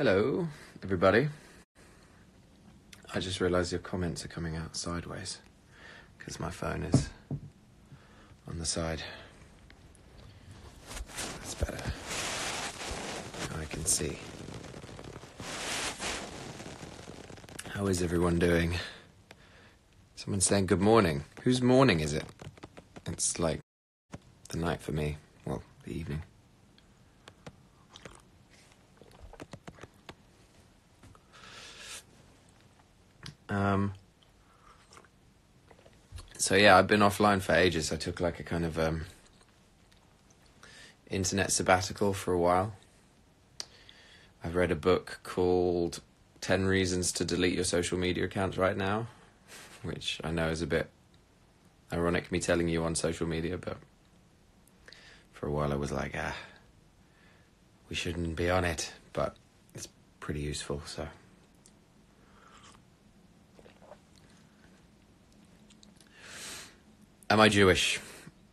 Hello, everybody. I just realised your comments are coming out sideways because my phone is on the side. That's better. Now I can see. How is everyone doing? Someone's saying good morning. Whose morning is it? It's like the night for me. Well, the evening. So yeah, I've been offline for ages. I took like a kind of internet sabbatical for a while. I've read a book called 10 Reasons to Delete Your Social Media Accounts right now, which I know is a bit ironic me telling you on social media, but for a while I was like, we shouldn't be on it, but it's pretty useful, so. Am I Jewish?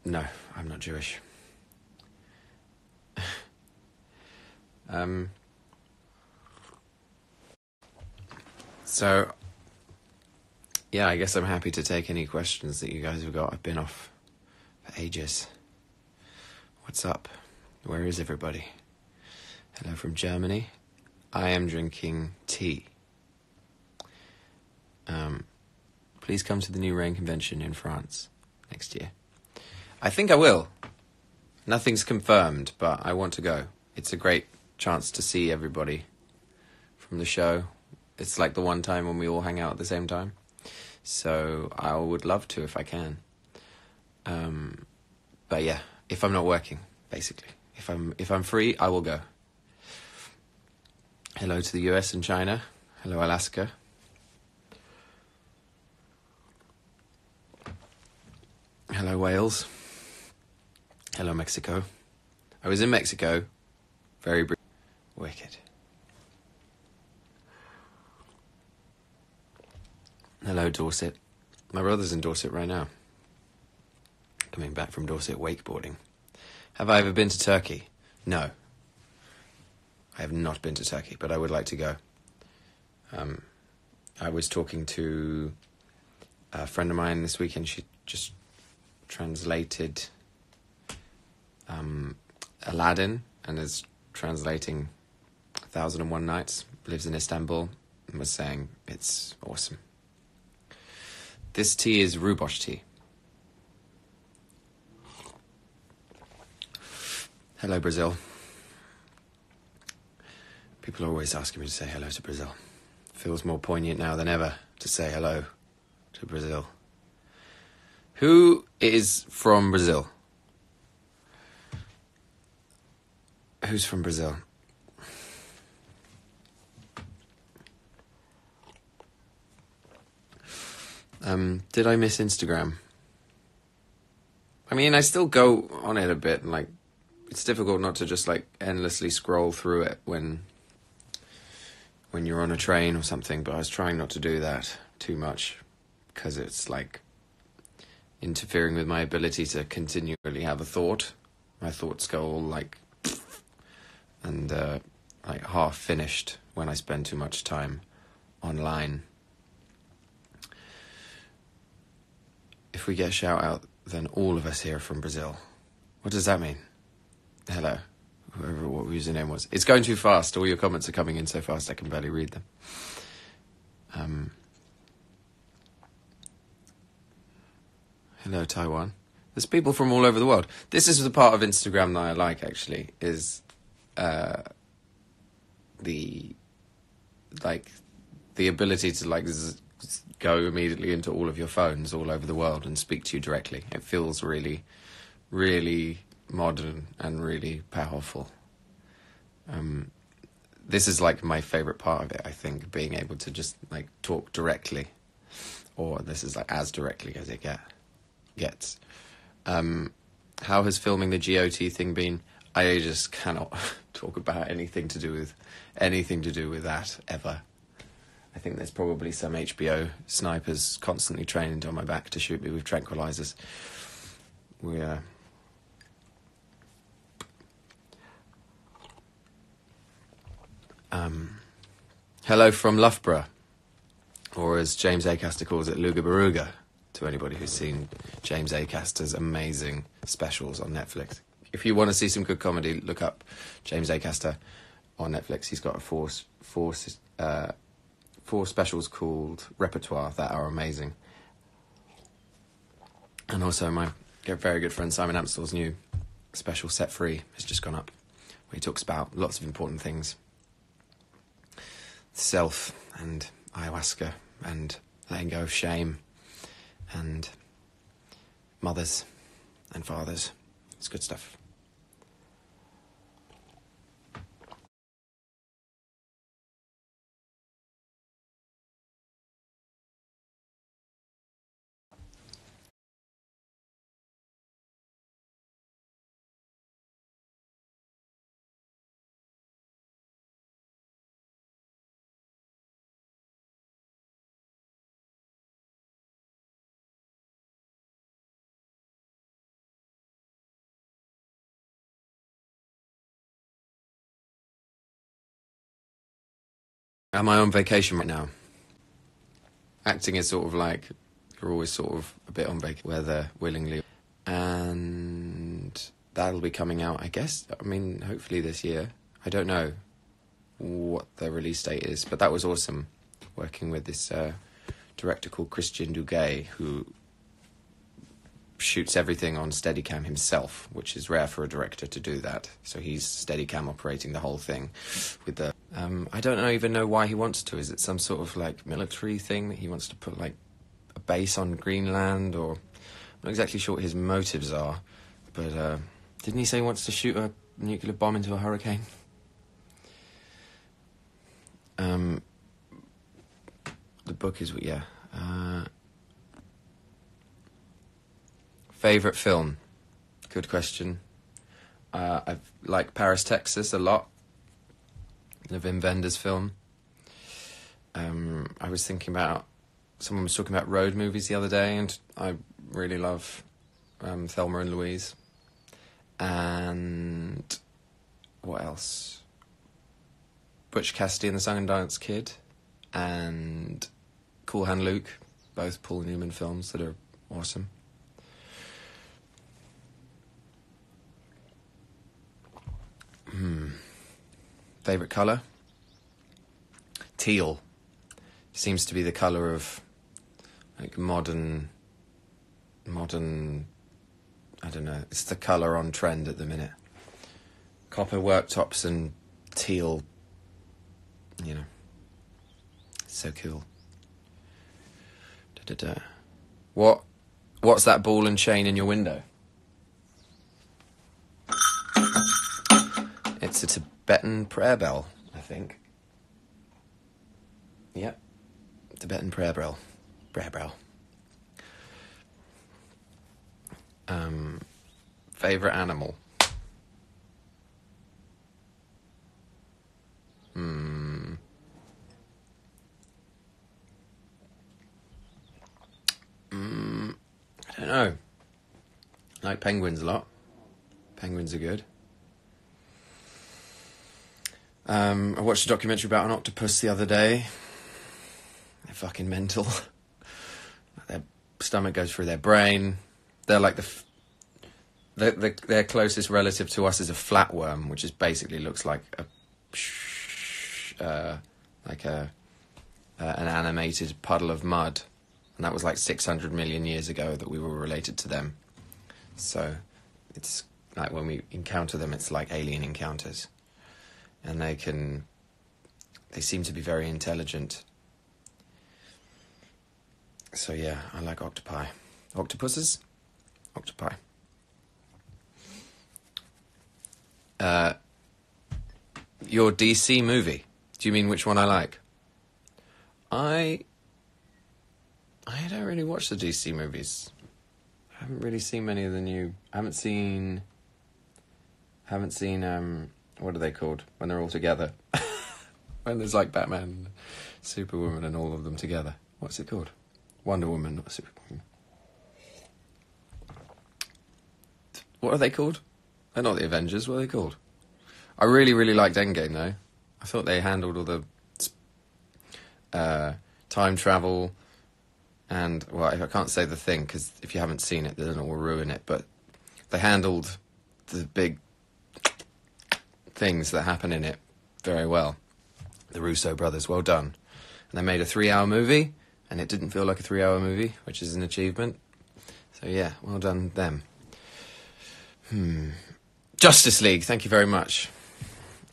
No, I'm not Jewish. So, yeah, I guess I'm happy to take any questions that you guys have got. I've been off for ages. What's up? Where is everybody? Hello from Germany. I am drinking tea. Please come to the New Rain Convention in France next year. I think I will. Nothing's confirmed, but I want to go. It's a great chance to see everybody from the show. It's like the one time when we all hang out at the same time. So I would love to if I can. But yeah, if I'm not working, basically. If I'm free, I will go. Hello to the US and China. Hello, Alaska. Hello, Wales. Hello, Mexico. I was in Mexico. Very wicked. Hello, Dorset. My brother's in Dorset right now. Coming back from Dorset wakeboarding. Have I ever been to Turkey? No. I have not been to Turkey, but I would like to go. I was talking to a friend of mine this weekend. She just translated Aladdin and is translating 1001 Nights, lives in Istanbul, and was saying it's awesome. This tea is rooibos tea. Hello, Brazil. People are always asking me to say hello to Brazil. Feels more poignant now than ever to say hello to Brazil. Who is from Brazil? Who's from Brazil? Did I miss Instagram? I mean, I still go on it a bit, and, like, it's difficult not to just, like, endlessly scroll through it when you're on a train or something, but I was trying not to do that too much, because it's, like, interfering with my ability to continually have a thought. My thoughts go all, like, and, like, half finished when I spend too much time online. If we get a shout out, then all of us here are from Brazil. What does that mean? Hello, whoever what username was. It's going too fast. All your comments are coming in so fast I can barely read them. Hello, Taiwan. There's people from all over the world. This is the part of Instagram that I like, actually, is the ability to, like, go immediately into all of your phones all over the world and speak to you directly. It feels really, really modern and really powerful. This is, like, my favourite part of it, I think, being able to just, like, talk directly. Or this is, like, as directly as it gets. How has filming the GOT thing been? I just cannot talk about anything to do with that, ever. I think there's probably some HBO snipers constantly trained on my back to shoot me with tranquilizers. Hello from Loughborough, or as James Acaster calls it, Lugabaruga, to anybody who's seen James Acaster's amazing specials on Netflix. If you want to see some good comedy, look up James Acaster on Netflix. He's got four specials called Repertoire that are amazing. And also my very good friend Simon Amstel's new special, Set Free, has just gone up, where he talks about lots of important things. Self and ayahuasca and letting go of shame and mothers and fathers. It's good stuff. Am I on vacation right now? Acting is sort of like, you're always sort of a bit on vacation, whether willingly. And that'll be coming out, I guess, hopefully this year. I don't know what the release date is, but that was awesome, working with this director called Christian Duguay, who shoots everything on Steadicam himself, which is rare for a director to do that. So he's Steadicam operating the whole thing with the... I don't even know why he wants to. Is it some sort of like military thing that he wants to put like a base on Greenland, or... I'm not exactly sure what his motives are, but didn't he say he wants to shoot a nuclear bomb into a hurricane? The book is... yeah. Favourite film? Good question. I like Paris, Texas a lot. The Wim Wenders film. I was thinking about... Someone was talking about road movies the other day, and I really love Thelma and Louise. And... what else? Butch Cassidy and the Sundance Kid. And Cool Hand Luke. Both Paul Newman films that are awesome. Favourite colour? Teal. Seems to be the colour of like modern, I don't know, it's the colour on trend at the minute. Copper worktops and teal, you know, so cool. What's that ball and chain in your window? It's a Tibetan prayer bell, I think. Yep. Tibetan prayer bell. Favourite animal? I don't know. I like penguins a lot. Penguins are good. I watched a documentary about an octopus the other day. They're fucking mental. Their stomach goes through their brain. They're like their closest relative to us is a flatworm, which is basically looks like an animated puddle of mud, and that was like 600 million years ago that we were related to them. So it's like when we encounter them, it's like alien encounters. And they seem to be very intelligent. So yeah, I like octopi. Octopuses? Octopi. Your DC movie. Do you mean which one I like? I don't really watch the DC movies. I haven't really seen many of the new... I haven't seen what are they called when they're all together? When there's like Batman, Superwoman and all of them together. What's it called? Wonder Woman, not Superwoman. What are they called? They're not the Avengers. What are they called? I really, really liked Endgame, though. I thought they handled all the time travel, and, well, I can't say the thing, because if you haven't seen it, then it will ruin it, but they handled the big things that happen in it very well. The Russo brothers, well done. And they made a 3-hour movie, and it didn't feel like a 3-hour movie, which is an achievement. So yeah, well done them. Justice League, thank you very much.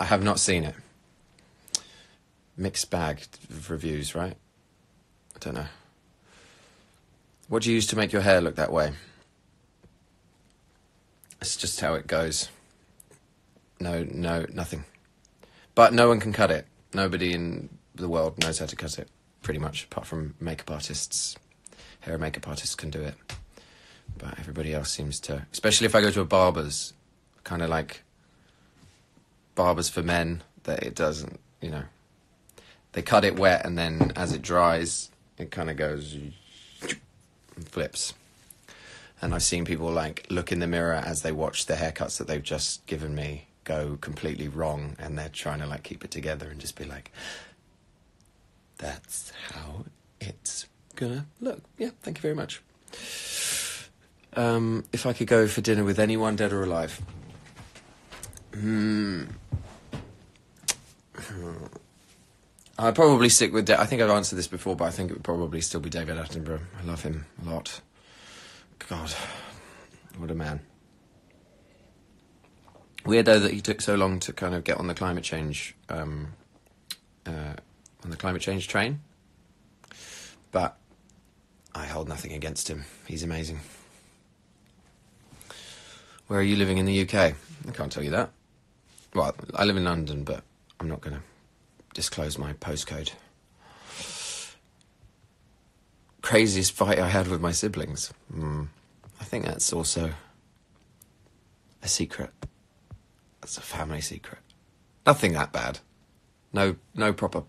I have not seen it. Mixed bag of reviews, right? I don't know. What do you use to make your hair look that way? It's just how it goes. No, nothing. But no one can cut it. Nobody in the world knows how to cut it, pretty much, apart from makeup artists. Hair and makeup artists can do it. But everybody else seems to... Especially if I go to a barber's, kind of like barbers for men, that it doesn't, you know... They cut it wet, and then as it dries, it kind of goes... and flips. And I've seen people, like, look in the mirror as they watch the haircuts that they've just given me go completely wrong, and they're trying to, like, keep it together and just be like, that's how it's gonna look. Yeah, thank you very much. If I could go for dinner with anyone, dead or alive. I'd probably stick with... I think I've answered this before, but I think it would probably still be David Attenborough. I love him a lot. God, what a man. Weird, though, that he took so long to kind of get on the climate change... on the climate change train. But I hold nothing against him. He's amazing. Where are you living in the UK? I can't tell you that. Well, I live in London, but I'm not going to disclose my postcode. Craziest fight I had with my siblings. I think that's also a secret. That's a family secret. Nothing that bad. No proper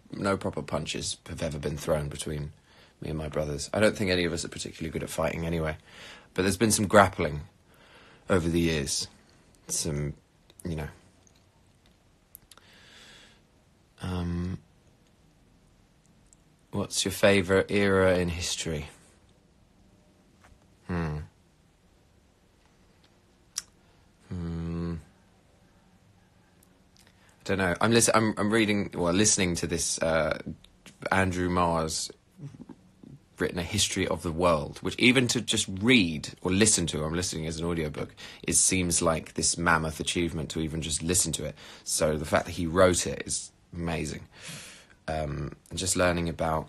punches have ever been thrown between me and my brothers. I don't think any of us are particularly good at fighting anyway. But there's been some grappling over the years. Some, you know... What's your favourite era in history? I don't know. I'm listening to this Andrew Marr's written A History of the World, which even to just read or listen to, I'm listening as an audiobook, it seems like this mammoth achievement to even just listen to it. So the fact that he wrote it is amazing. And just learning about...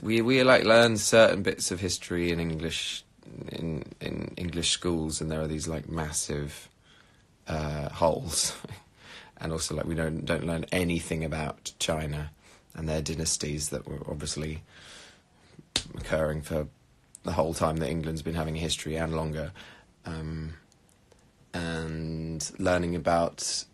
We like learn certain bits of history in English in English schools, and there are these like massive holes. And also, like, we don't learn anything about China and their dynasties that were obviously occurring for the whole time that England's been having a history and longer. And learning about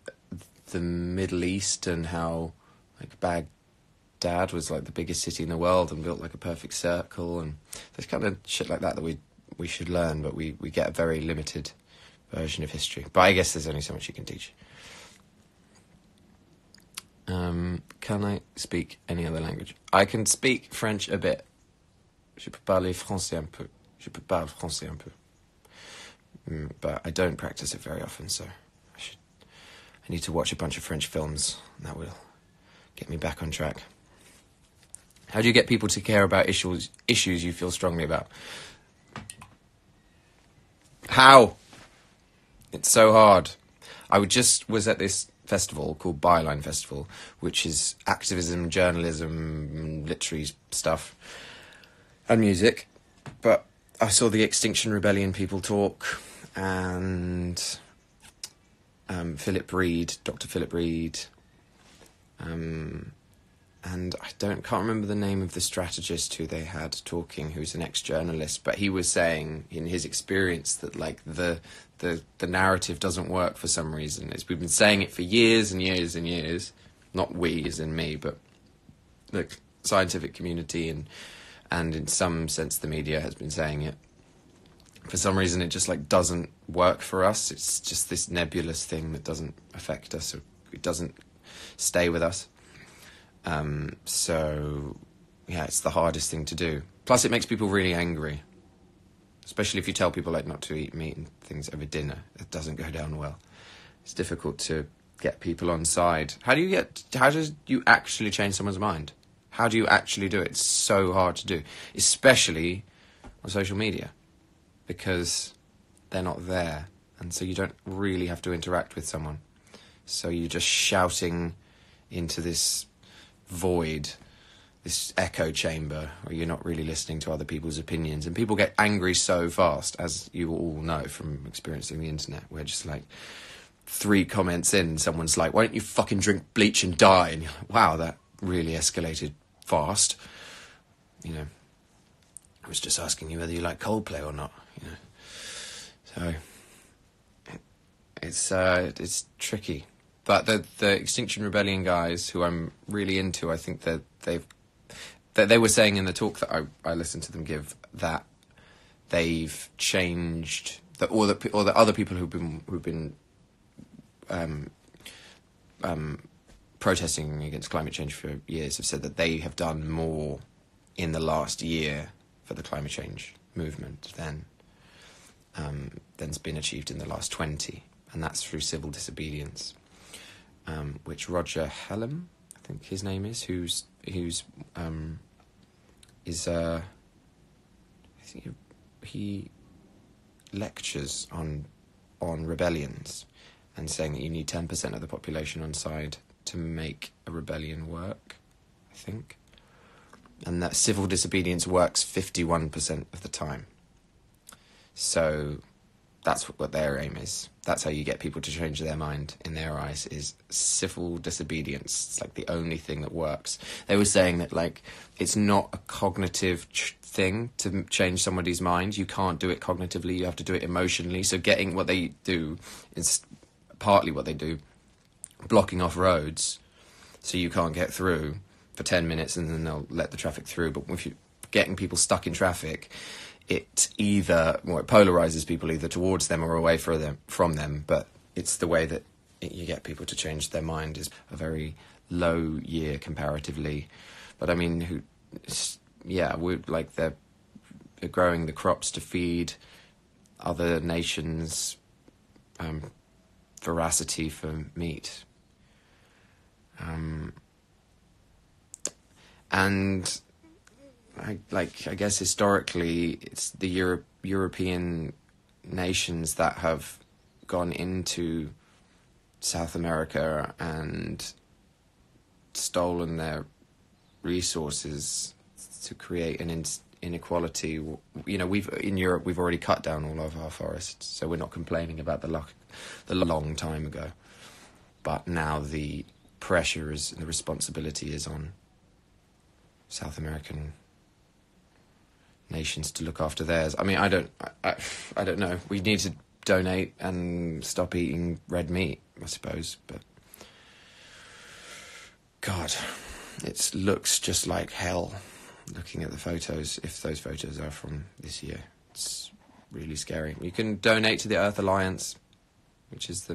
the Middle East and how, like, Baghdad was, like, the biggest city in the world and built, like, a perfect circle. And there's kind of shit like that we should learn, but we get a very limited version of history. But I guess there's only so much you can teach. Can I speak any other language? I can speak French a bit. Je peux parler français un peu. Je peux parler français un peu. But I don't practice it very often, so I need to watch a bunch of French films, and that will get me back on track. How do you get people to care about issues you feel strongly about? How? It's so hard. I was at this festival called Byline Festival, which is activism, journalism, literary stuff, and music. But I saw the Extinction Rebellion people talk, and Dr. Philip Reed, and I can't remember the name of the strategist who they had talking, who's an ex-journalist, but he was saying in his experience that, like, the narrative doesn't work for some reason. We've been saying it for years and years and years. Not we, as in me, but the scientific community and in some sense the media has been saying it. For some reason it just, like, doesn't work for us. It's just this nebulous thing that doesn't affect us, or it doesn't stay with us. So, yeah, it's the hardest thing to do. Plus, it makes people really angry. Especially if you tell people, like, not to eat meat and things over dinner. It doesn't go down well. It's difficult to get people on side. How do you actually change someone's mind? How do you actually do it? It's so hard to do. Especially on social media. Because they're not there. And so you don't really have to interact with someone. So you're just shouting into this void, this echo chamber, where you're not really listening to other people's opinions. And people get angry so fast, as you all know from experiencing the internet, where just like 3 comments in, someone's like, why don't you fucking drink bleach and die? And you're like, wow, that really escalated fast. You know, I was just asking you whether you like Coldplay or not, you know. So it's tricky. But the Extinction Rebellion guys, who I'm really into, I think that they were saying in the talk that I listened to them give, that they've changed, or the other people who've been protesting against climate change for years have said that they have done more in the last year for the climate change movement than's been achieved in the last 20, and that's through civil disobedience. Which Roger Hallam, I think his name is, he lectures on rebellions and saying that you need 10% of the population on side to make a rebellion work, I think, and that civil disobedience works 51% of the time. So that's what their aim is. That's how you get people to change their mind, in their eyes, is civil disobedience. It's like the only thing that works. They were saying that, like, it's not a cognitive thing to change somebody's mind. You can't do it cognitively. You have to do it emotionally. So getting what they do is partly what they do, blocking off roads so you can't get through for 10 minutes and then they'll let the traffic through. But if you're getting people stuck in traffic, it polarizes people either towards them or away from them. But it's the way that you get people to change their mind. Is a very low year comparatively. But I mean, they're growing the crops to feed other nations, voracity for meat. And I guess historically it's the European nations that have gone into South America and stolen their resources to create an inequality. You know, in Europe we've already cut down all of our forests, so we're not complaining about the long time ago. But now the pressure and the responsibility is on South American nations to look after theirs. I mean, I don't know. We need to donate and stop eating red meat, I suppose. But God, it looks just like hell. Looking at the photos, if those photos are from this year, it's really scary. You can donate to the Earth Alliance, which is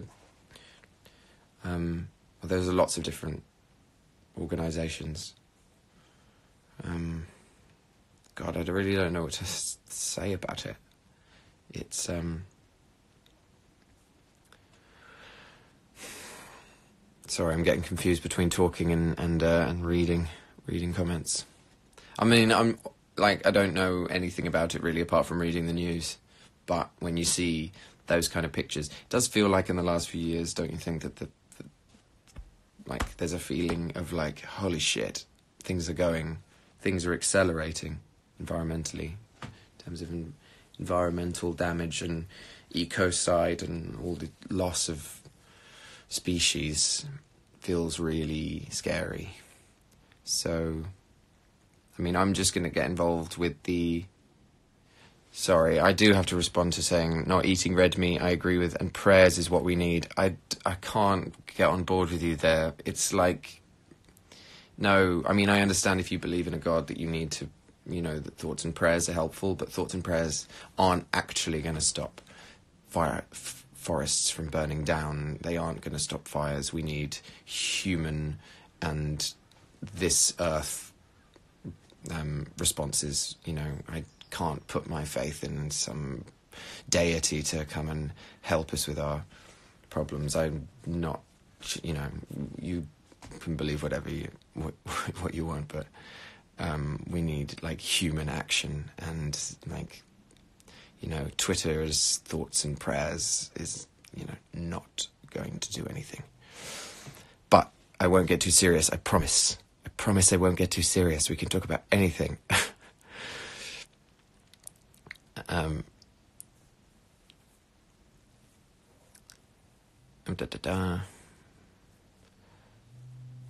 there's lots of different organisations. God, I really don't know what to say about it. It's sorry, I'm getting confused between talking and reading comments. I mean, I don't know anything about it really apart from reading the news. But when you see those kind of pictures, it does feel like in the last few years, don't you think that there's a feeling of like, holy shit, things are accelerating environmentally in terms of environmental damage and ecocide, and all the loss of species feels really scary. So, I mean, I'm just going to get involved with Sorry, I do have to respond to saying not eating red meat, I agree with, and prayers is what we need. I can't get on board with you there. It's like, no, I mean, I understand if you believe in a God that you need to, that thoughts and prayers are helpful, but thoughts and prayers aren't actually going to stop forests from burning down. They aren't going to stop fires. We need human and this earth responses. You know, I can't put my faith in some deity to come and help us with our problems. I'm not, you know, you can believe whatever what you want, but we need like human action, and like, you know, Twitter's thoughts and prayers is, you know, not going to do anything. But I won't get too serious, I promise. I promise I won't get too serious. We can talk about anything.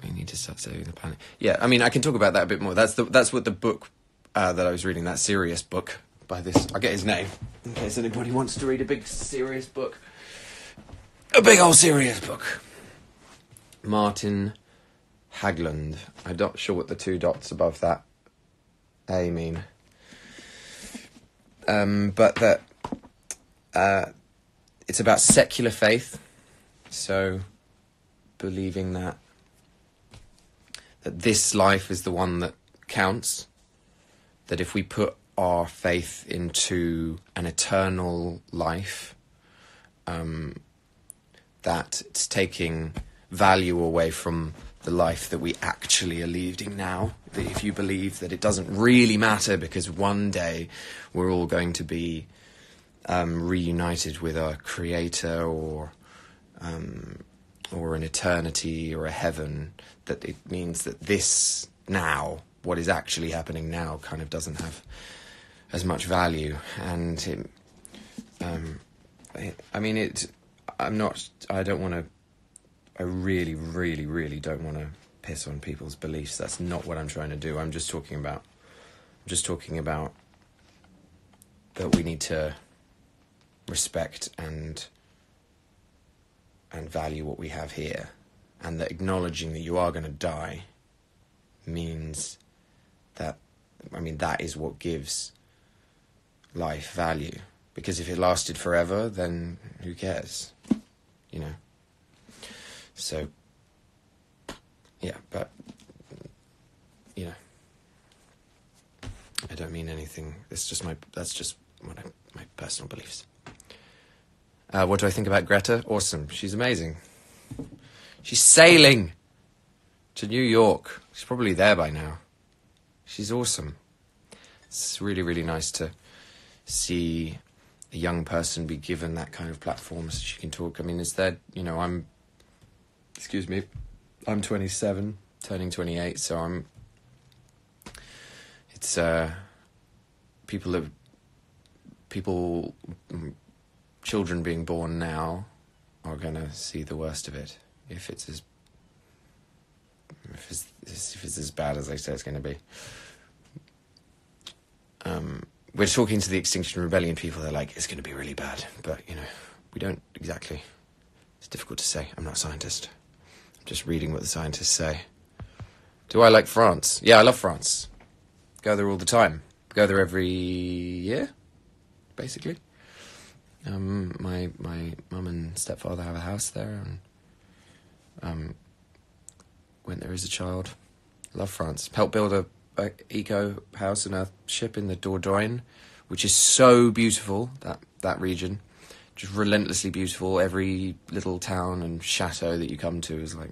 We need to start saving the planet. Yeah, I mean, I can talk about that a bit more. That's what the book that I was reading, that serious book by this, I'll get his name in case anybody wants to read a big serious book. A big old serious book. Martin Haglund. I'm not sure what the 2 dots above that A mean. But that it's about secular faith. So believing that this life is the one that counts. That if we put our faith into an eternal life, that it's taking value away from the life that we actually are leading now. That if you believe that it doesn't really matter because one day we're all going to be reunited with our Creator, or an eternity or a heaven, that it means that this now, what is actually happening now, kind of doesn't have as much value. And I really, really, really don't want to piss on people's beliefs. That's not what I'm trying to do. I'm just talking about that we need to respect and value what we have here, and that acknowledging that you are going to die means that, I mean, that is what gives life value. Because if it lasted forever, then who cares? You know? So, yeah, but, you know, I don't mean anything. That's just my personal beliefs. What do I think about Greta? Awesome. She's amazing. She's sailing to New York. She's probably there by now. She's awesome. It's really, really nice to see a young person be given that kind of platform so she can talk. I mean, it's that, you know, I'm 27, turning 28, so children being born now are going to see the worst of it if it's as bad as they say it's going to be. We're talking to the Extinction Rebellion people. They're like, it's going to be really bad, but you know, we don't exactly. It's difficult to say. I'm not a scientist. I'm just reading what the scientists say. Do I like France? Yeah, I love France. Go there all the time. Go there every year, basically. My mum and stepfather have a house there, and went there as a child. Love France. Helped build a eco house and a ship in the Dordogne, which is so beautiful. That region, just relentlessly beautiful. Every little town and chateau that you come to is like,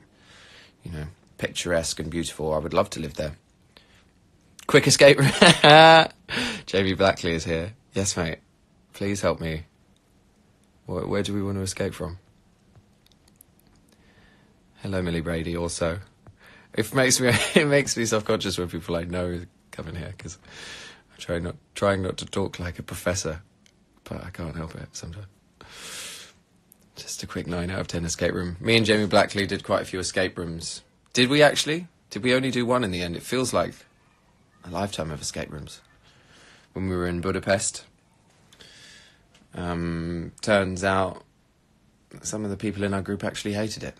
you know, picturesque and beautiful. I would love to live there. Quick escape. Jamie Blackley is here. Yes, mate. Please help me. Where do we want to escape from? Hello, Millie Brady. Also, it makes me self-conscious when people I know come in here, because I'm trying not to talk like a professor, but I can't help it sometimes. Just a quick 9 out of 10 escape room. Me and Jamie Blackley did quite a few escape rooms. Did we actually? Did we only do one in the end? It feels like a lifetime of escape rooms. When we were in Budapest, turns out some of the people in our group actually hated it.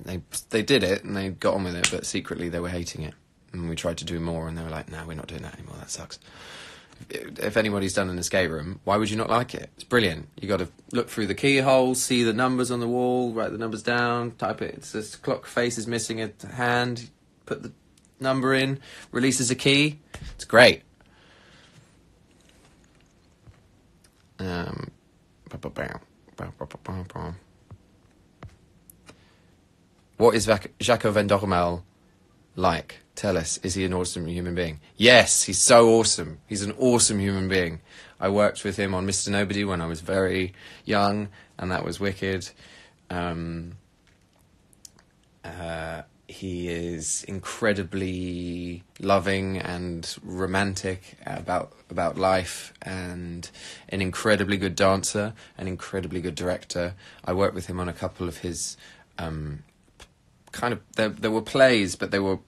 They did it and they got on with it, but secretly they were hating it. And we tried to do more, and they were like, "No, we're not doing that anymore. That sucks." if anybody's done an escape room, why would you not like it? It's brilliant. You got to look through the keyhole, see the numbers on the wall, write the numbers down, type it. It's this clock face is missing a hand. Put the number in, releases a key. It's great. What is Jaco Van Dokkum like? Tell us. Is he an awesome human being? Yes, he's so awesome. He's an awesome human being. I worked with him on Mr. Nobody when I was very young, and that was wicked. He is incredibly loving and romantic about life, and an incredibly good dancer, an incredibly good director. I worked with him on a couple of his there were plays, but they were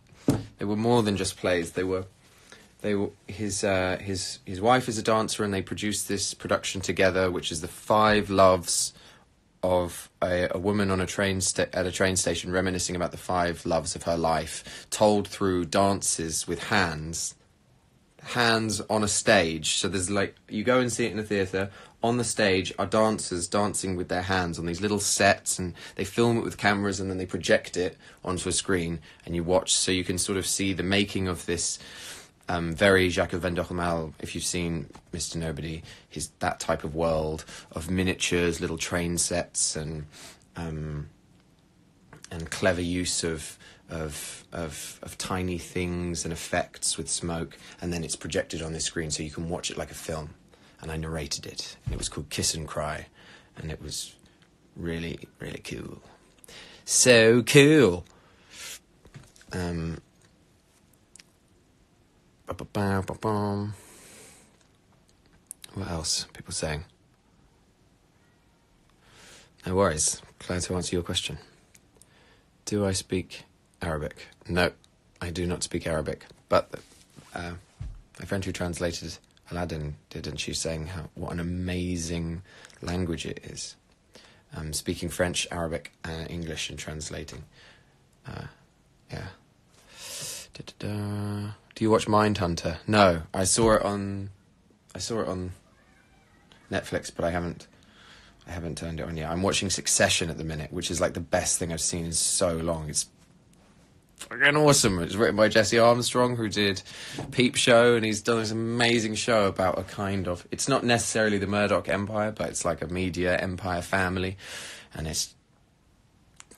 more than just plays. They were his wife is a dancer, and they produced this production together, which is the 5 loves of a woman on a train at a train station, reminiscing about the 5 loves of her life, told through dances with hands on a stage. So there's you go and see it in a theatre. On the stage are dancers dancing with their hands on these little sets, and they film it with cameras, and then they project it onto a screen, and you watch, so you can sort of see the making of this very Jaco Van Dokkum. If you've seen Mr. Nobody, that type of world of miniatures, little train sets, and clever use of tiny things and effects with smoke, and then it's projected on this screen so you can watch it like a film. And I narrated it, and it was called Kiss and Cry, and it was really, really cool. So cool. What else? People saying. No worries. Glad to answer your question. Do I speak Arabic? No, I do not speak Arabic. But my friend who translated Aladdin did, and she's saying what an amazing language it is. Speaking French, Arabic, English, and translating. Yeah. Do you watch Mindhunter? No, I saw it on Netflix, but I haven't turned it on yet. I'm watching Succession at the minute, which is like the best thing I've seen in so long. It's fucking awesome. It's written by Jesse Armstrong, who did Peep Show, and he's done this amazing show about a kind of, it's not necessarily the Murdoch Empire, but it's like a media empire family, and it's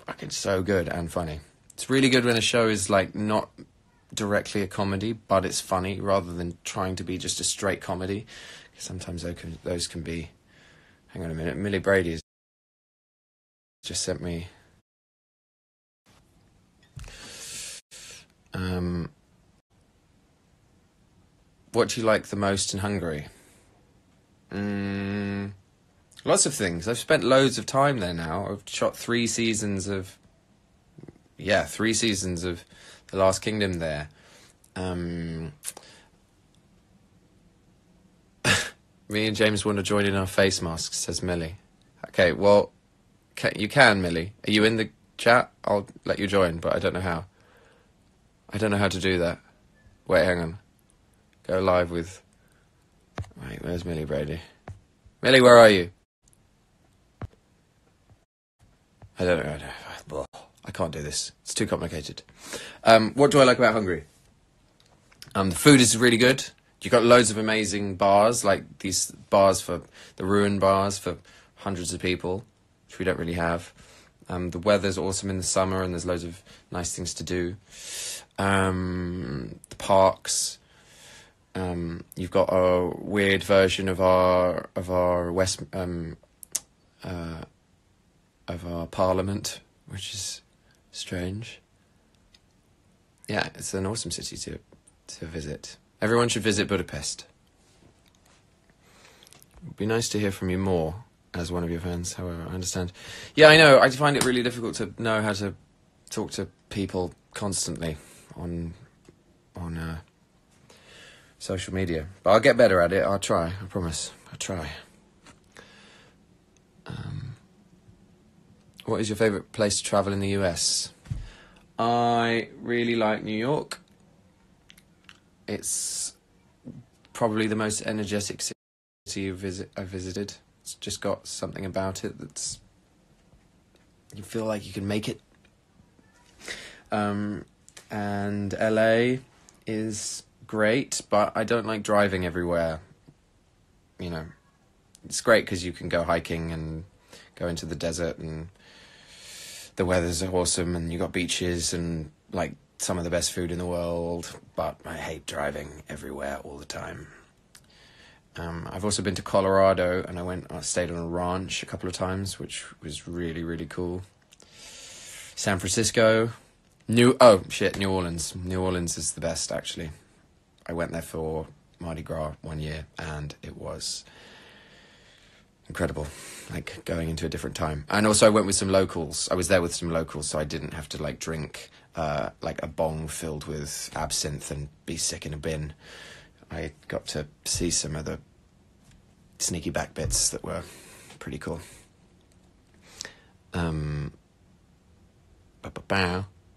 fucking so good and funny. It's really good when a show is like not directly a comedy, but it's funny rather than trying to be just a straight comedy. Sometimes those can be. Hang on a minute, Millie Brady has just sent me. What do you like the most in Hungary? Lots of things. I've spent loads of time there now. I've shot 3 seasons of The Last Kingdom there. Me and James want to join in our face masks, says Millie. Okay, well, you can, Millie. Are you in the chat? I'll let you join, but I don't know how. I don't know how to do that. Wait, hang on. Go live with... Wait, where's Millie Brady? Millie, where are you? I don't know. I can't do this. It's too complicated. What do I like about Hungary? The food is really good. You've got loads of amazing bars, like these bars for the ruin bars for hundreds of people, which we don't really have. The weather's awesome in the summer, and there's loads of nice things to do. The parks. You've got a weird version of our parliament, which is strange. Yeah, it's an awesome city to visit. Everyone should visit Budapest. It'd be nice to hear from you more as one of your fans, however, I understand. Yeah, I know, I find it really difficult to know how to talk to people constantly on social media. But I'll get better at it. I'll try, I promise. I'll try. What is your favourite place to travel in the US? I really like New York. It's probably the most energetic city I've visited. It's just got something about it that's, you feel like you can make it. And LA is great, but I don't like driving everywhere. You know, it's great because you can go hiking and go into the desert, and the weather's awesome, and you got beaches and like some of the best food in the world, but I hate driving everywhere all the time. I've also been to Colorado, and I stayed on a ranch a couple of times, which was really, really cool. San Francisco, New Orleans. New Orleans is the best, actually. I went there for Mardi Gras one year, and it was incredible, like going into a different time. And also I went with some locals. I was there with some locals, so I didn't have to like drink like a bong filled with absinthe and be sick in a bin. I got to see some of the sneaky back bits that were pretty cool.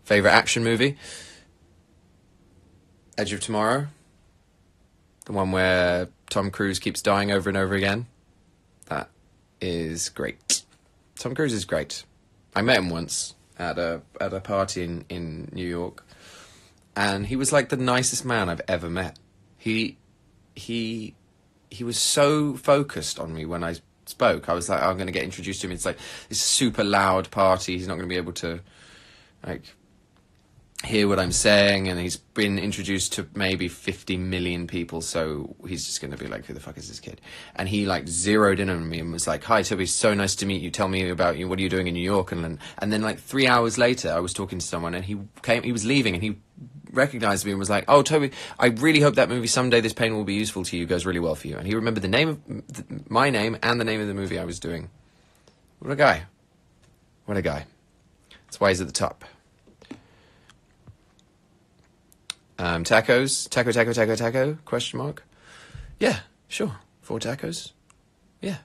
Favorite action movie? Edge of Tomorrow. The one where Tom Cruise keeps dying over and over again. That is great. Tom Cruise is great. I met him once at a party in New York, and he was like the nicest man I've ever met. He was so focused on me when I spoke. I was like, I'm going to get introduced to him. It's like this super loud party. He's not going to be able to like hear what I'm saying, and he's been introduced to maybe 50 million people, so he's just going to be like, who the fuck is this kid? And he like zeroed in on me and was like, hi Toby, so nice to meet you, tell me about you, what are you doing in New York? And then like 3 hours later I was talking to someone, and he was leaving, and he recognized me and was like, oh Toby, I really hope that movie Someday This Pain Will Be Useful to You goes really well for you. And he remembered the name of my name and the name of the movie I was doing. What a guy. That's why he's at the top. Tacos, taco, question mark. Yeah, sure. 4 tacos. Yeah.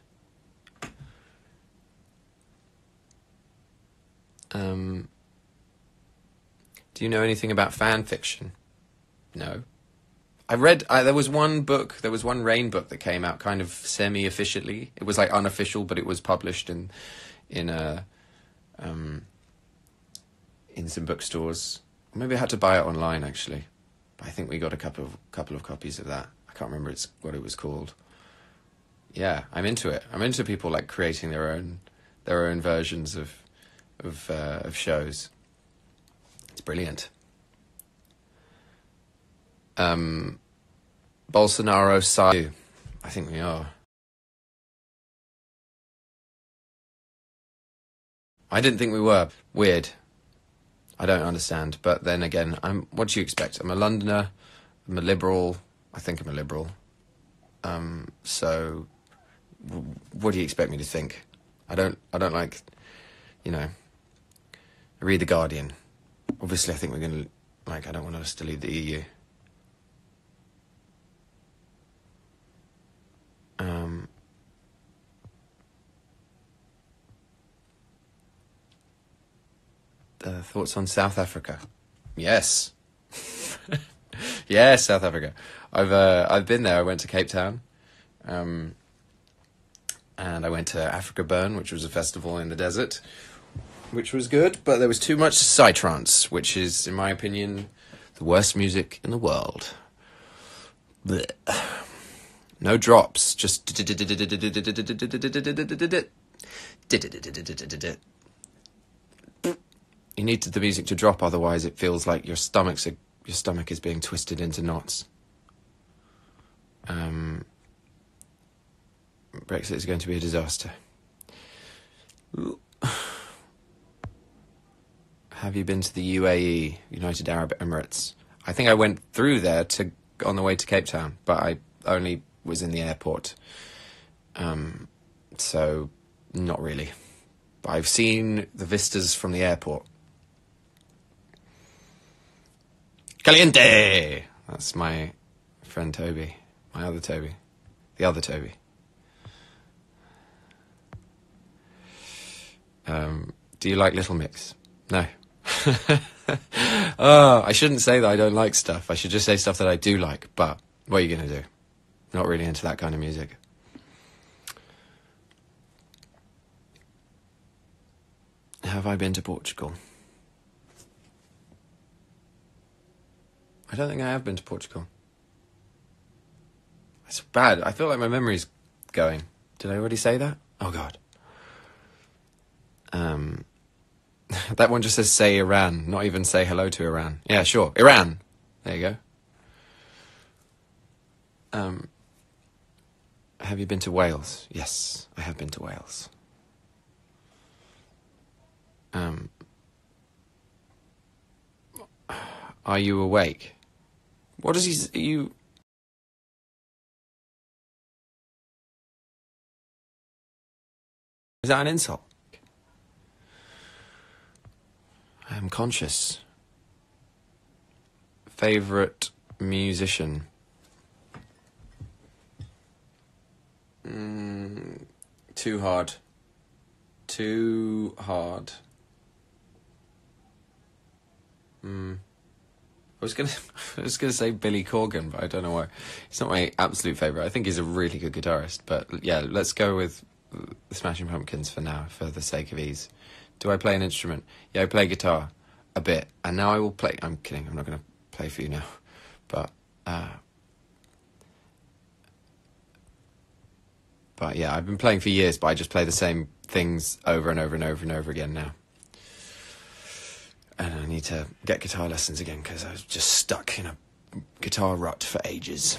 Do you know anything about fan fiction? No. I read, there was one Rain book that came out kind of semi-officially. It was like unofficial, but it was published in some bookstores. Maybe I had to buy it online, actually. I think we got a couple of copies of that. I can't remember what it was called. Yeah, I'm into it. I'm into people like creating their own versions of shows. It's brilliant. Bolsonaro side. I think we are. I didn't think we were. Weird. I don't understand, but then again, what do you expect? I'm a Londoner, I'm a liberal, I think I'm a liberal, so what do you expect me to think? I don't like, I read The Guardian. Obviously I think we're going to, I don't want us to leave the EU. Thoughts on South Africa? Yes. Yes, South Africa. I've been there. I went to Cape Town, and I went to Africa Burn, which was a festival in the desert, which was good, but there was too much psytrance, which is, in my opinion, the worst music in the world. Blech. No drops, just you need the music to drop, otherwise it feels like your stomach is being twisted into knots. Brexit is going to be a disaster. Have you been to the UAE, United Arab Emirates? I think I went through there on the way to Cape Town, but I only was in the airport. So not really. But I've seen the vistas from the airport. Caliente! That's my friend Toby. My other Toby. The other Toby. Do you like Little Mix? No. Oh, I shouldn't say that I don't like stuff. I should just say stuff that I do like. But what are you going to do? Not really into that kind of music. Have I been to Portugal? I don't think I have been to Portugal. It's bad. I feel like my memory's going. Did I already say that? Oh, God. That one just says say Iran, not even say hello to Iran. Yeah, sure. Iran. There you go. Have you been to Wales? Yes, I have been to Wales. Are you awake? What does you... Is that an insult? I am conscious. Favorite musician? Too hard. Too hard. I was gonna say Billy Corgan, but I don't know why. He's not my absolute favourite. I think he's a really good guitarist. But yeah, let's go with the Smashing Pumpkins for now, for the sake of ease. Do I play an instrument? Yeah, I play guitar a bit. And now I will play... I'm kidding, I'm not going to play for you now. But yeah, I've been playing for years, but I just play the same things over and over and over and over again now. And I need to get guitar lessons again, because I was just stuck in a guitar rut for ages.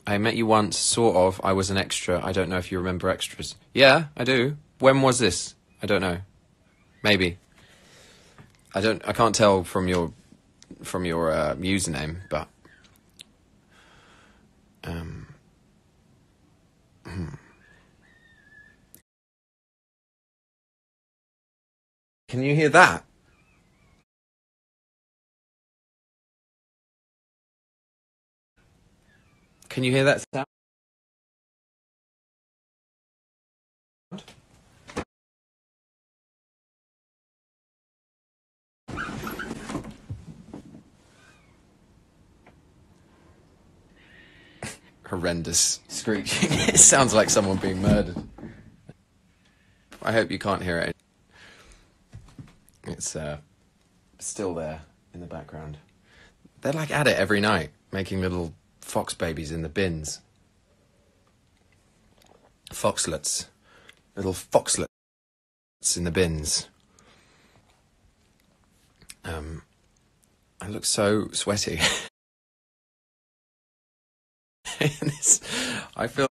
I met you once, sort of. I was an extra. I don't know if you remember extras. Yeah, I do. When was this? I don't know. Maybe. I can't tell from your username, but Can you hear that? Can you hear that sound? Horrendous screeching. It sounds like someone being murdered. I hope you can't hear it. It's still there in the background. They're like at it every night, making little fox babies in the bins. Foxlets. Little foxlets in the bins. I look so sweaty. I feel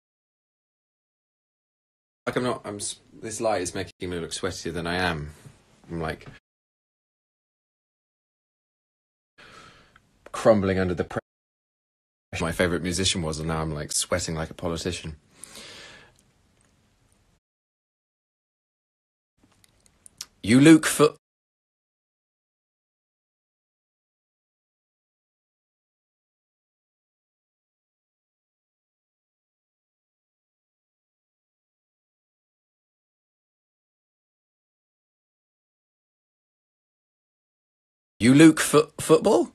like this light is making me look sweatier than I am. I'm like crumbling under the pressure. My favourite musician was, and now I'm like sweating like a politician. You Luke Foot. You Luke football?